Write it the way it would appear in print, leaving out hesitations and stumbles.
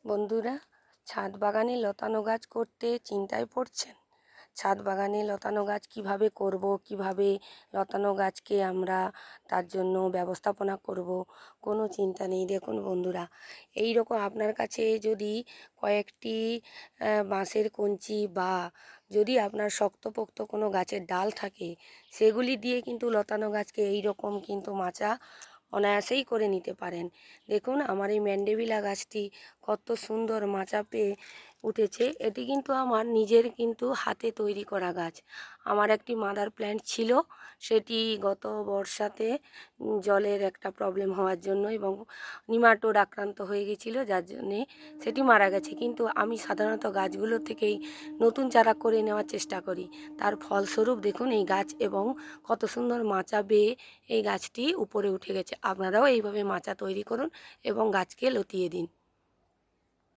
বন্ধুরা, ছাদ বাগানে লতানো গাছ করতে চিন্তায় পড়ছেন? ছাদ বাগানে লতানো গাছ কিভাবে করব, কিভাবে লতানো গাছকে আমরা তার জন্য ব্যবস্থাপনা করব, কোনো চিন্তা নেই। দেখুন বন্ধুরা, এই রকম আপনার কাছে যদি কয়েকটি বাঁশের কঞ্চি বা যদি আপনার শক্তপোক্ত কোনো গাছের ডাল থাকে, সেগুলি দিয়ে কিন্তু লতানো গাছকে এই রকম কিন্তু মাচা অনায়াসেই করে নিতে পারেন। দেখুন আমার এই ম্যান্ডেভিলা গাছটি কত সুন্দর মাচা পেয়ে উঠেছে। এটি কিন্তু আমার নিজের কিন্তু হাতে তৈরি করা গাছ। আমার একটি মাদার প্ল্যান্ট ছিল, সেটি গত বর্ষাতে জলের একটা প্রবলেম হওয়ার জন্য এবং নিমাটোড আক্রান্ত হয়ে গেছিলো, যার জন্যে সেটি মারা গেছে। কিন্তু আমি সাধারণত গাছগুলো থেকেই নতুন চারা করে নেওয়ার চেষ্টা করি। তার ফলস্বরূপ দেখুন এই গাছ এবং কত সুন্দর মাচা বেয়ে এই গাছটি উপরে উঠে গেছে। আপনারাও এইভাবে মাচা তৈরি করুন এবং গাছকে লতিয়ে দিন।